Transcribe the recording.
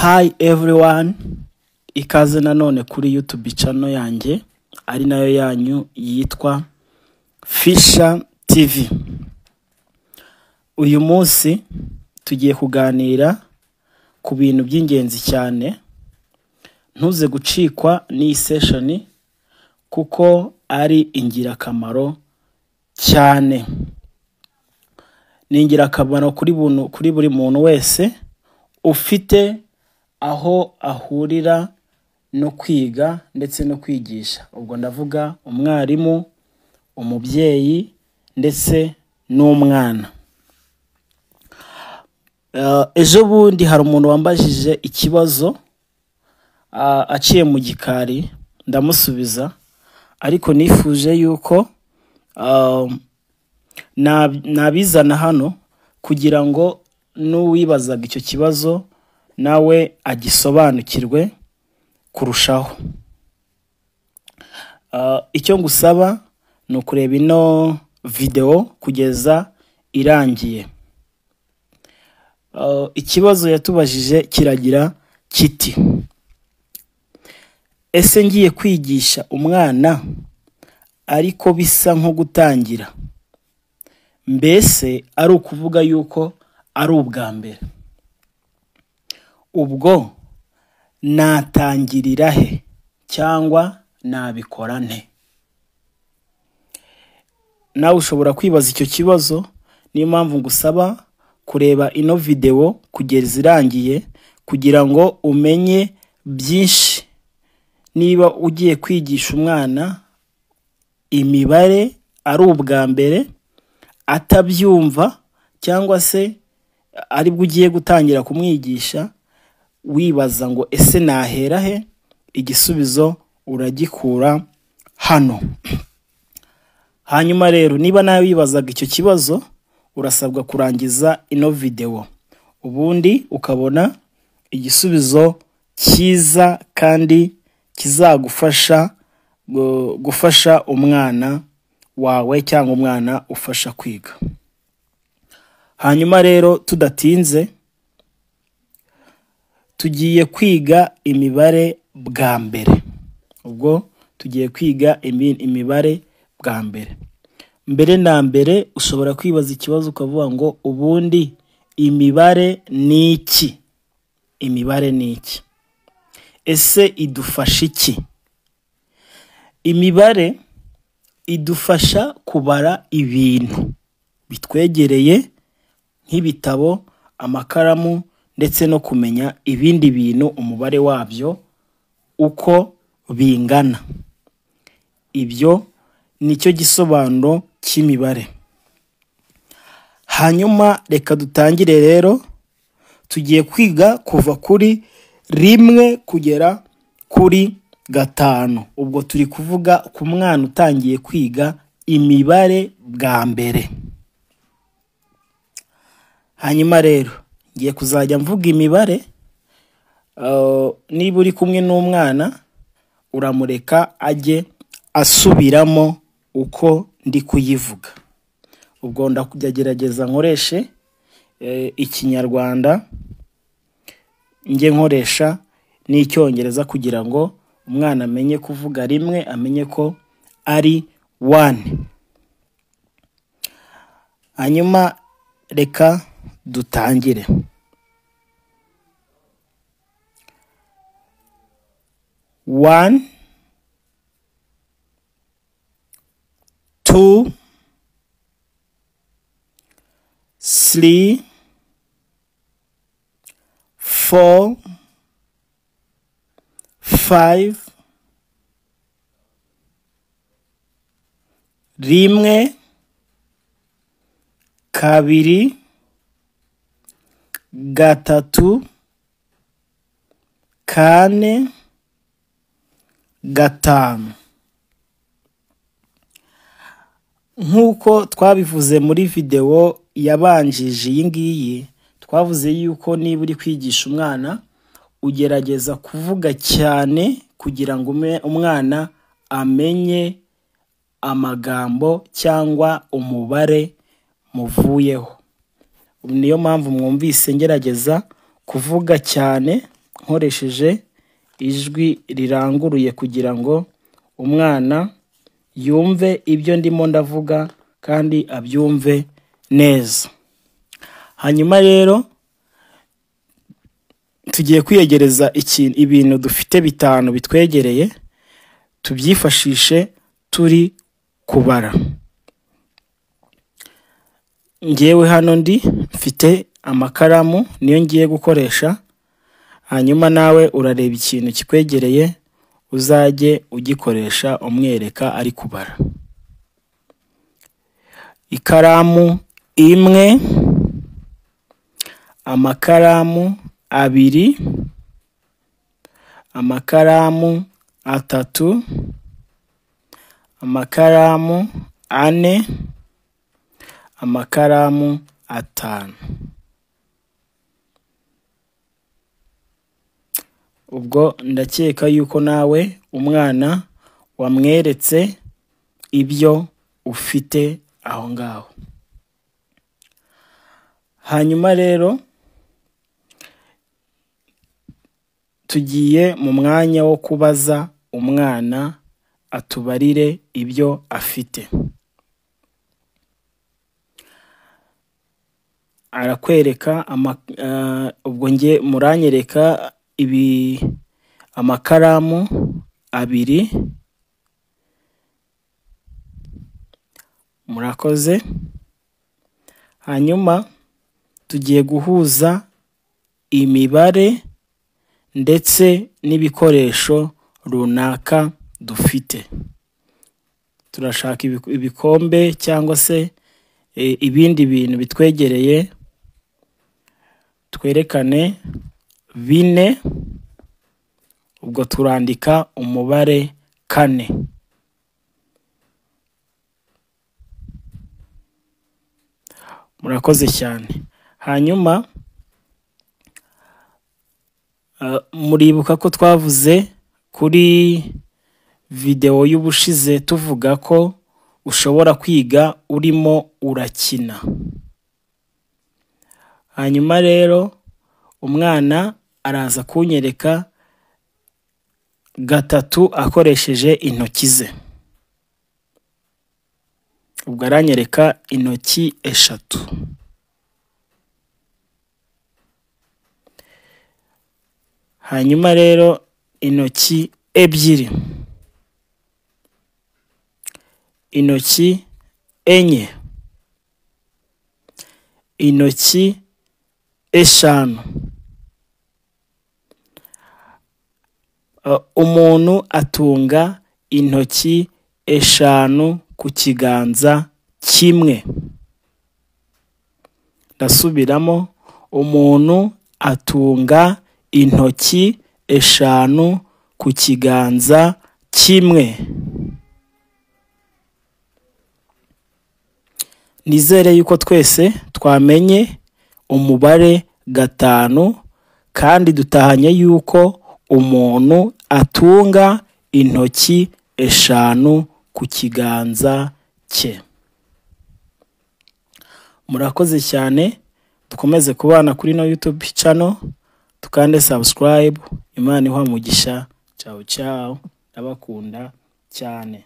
Hi everyone, ikaze nanone kuri YouTube channel yanjye ari nayo yanyu yitwa Fisher TV. Uyu munsi tugiye kuganira ku bintu by'ingenzi cyane. Ntuze gucikwa n'iyi session kuko ari ingirakamaro cyane. Ni ingirakamaro kuri buri muntu wese ufite aho ahurira no kwiga ndetse no kwigisha. Ubwo ndavuga umwarimu, umubyeyi ndetse n'umwana. Ejo bundi hari umuntu wambajije ikibazo aciye mu gikari, ndamusubiza, ariko nifuje yuko nabizana hano kugira ngo n'uwibazaga icyo kibazo nawe agisobanukirwe kurushaho. Icyo ngusaba ni ukureba ino video kugeza irangiye. Ikibazo yatubajije kiragira kiti: ese ngiye kwigisha umwana ariko bisa nko gutangira, mbese ari ukuvuga yuko ari ubwa mbere? Ubwo natangirira he cyangwa nabikora nte? Nawe ushobora kwibaza icyo kibazo, niyo mpamvu ngusaba kureba ino video kugeza irangiye kugira ngo umenye byinshi. Niba ugiye kwigisha umwana imibare ari ubwa mbere, atabyumva cyangwa se aribwo ugiye gutangira kumwigisha, wibaza ngo ese nahera he, igisubizo uragikura hano. Hanyuma rero, niba nawe wibazaga icyo kibazo, urasabwa kurangiza ino video, ubundi ukabona igisubizo cyiza kandi kizagufasha gufasha umwana wawe cyangwa umwana ufasha kwiga. Hanyuma rero, tudatinze, tugiye kwiga imibare bwa mbere. Ubwo tugiye kwiga imibare bwa mbere. Mbere na mbere ushobora kwibaza ikibazo ukavuga ngo ubundi imibare ni iki? Imibare ni iki? Ese idufasha iki? Imibare idufasha kubara ibintu bitwegereye nk'ibitabo, amakaramu ndetse no kumenya ibindi bintu umubare wabyo uko bingana. Ibyo nicyo gisobanuro cy'imibare. Hanyuma reka dutangire rero. Tugiye kwiga kuva kuri 1 kugera kuri 5. Ubwo turi kuvuga ku mwana utangiye kwiga imibare bwa mbere. Hanyuma rero, ngiye kuzajya mvuga imibare. Niba uri kumwe n'umwana, uramureka ajye asubiramo uko ndi kuyivuga. Ubwo ndagerageza nkoreshe ikinyarwanda, nge nkoresha n'icyongereza kugira ngo umwana amenye kuvuga rimwe, amenye ko ari 1. Hanyuma reka dutangire. 1, 2, 3, 4, 5, 1, 2, 3, 4, 5. Nk'uko twabivuze muri video yabanjije iyi ngiyi, twavuze yuko niba uri kwigisha umwana, ugerageza kuvuga cyane kugira ngo umwana amenye amagambo cyangwa umubare muvuyeho. Niyo mpamvu mwumvise ngerageza kuvuga cyane nkoresheje ijwi riranguruye kugira ngo umwana yumve ibyo ndimo ndavuga kandi abyumve neza. Hanyuma rero tugiye kwiyegereza ibintu dufite bitanu bitwegereye, tubyifashishe turi kubara. Ngewe hano mfite amakaramu niyo ngiye gukoresha, hanyuma nawe urareba ikintu kikwegereye uzajye ugikoresha umwereka ari kubara. Ikaramu imwe, amakaramu abiri, amakaramu atatu, amakaramu ane, amakaramu atanu. Ubwo ndakeka yuko nawe umwana wamweretse ibyo ufite aho ngaho. Hanyuma rero tugiye mu mwanya wo kubaza umwana atubarire ibyo afite. Arakwereka ubwo muranyereka amakaramu abiri. Murakoze. Hanyuma tugiye guhuza imibare ndetse n'ibikoresho runaka dufite. Turashaka ibikombe cyangwa se ibindi bintu bitwegereye, twerekane 4. Ubwo turandika umubare 4. Murakoze cyane. Hanyuma muribuka ko twavuze kuri video y'ubushize tuvuga ko ushobora kwiga urimo urakina. Hanyuma rero umwana araza kunyereka 3 akoresheje intoki ze. Ubwo aranyereka intoki 3. Hanyuma rero intoki 2, intoki 4, intoki 5. Umuntu atunga intoki 5 ku kiganza kimwe. Ndasubiramo, umuntu atunga intoki 5 ku kiganza kimwe. Nizere yuko twese twamenye umubare 5 kandi dutahanye yuko umuntu atunga intoki 5 ku kiganza cye. Murakoze cyane. Dukomeze kubana kuri no YouTube channel, tukande subscribe. Imana iha umugisha. Ciao ciao. Ndabakunda cyane.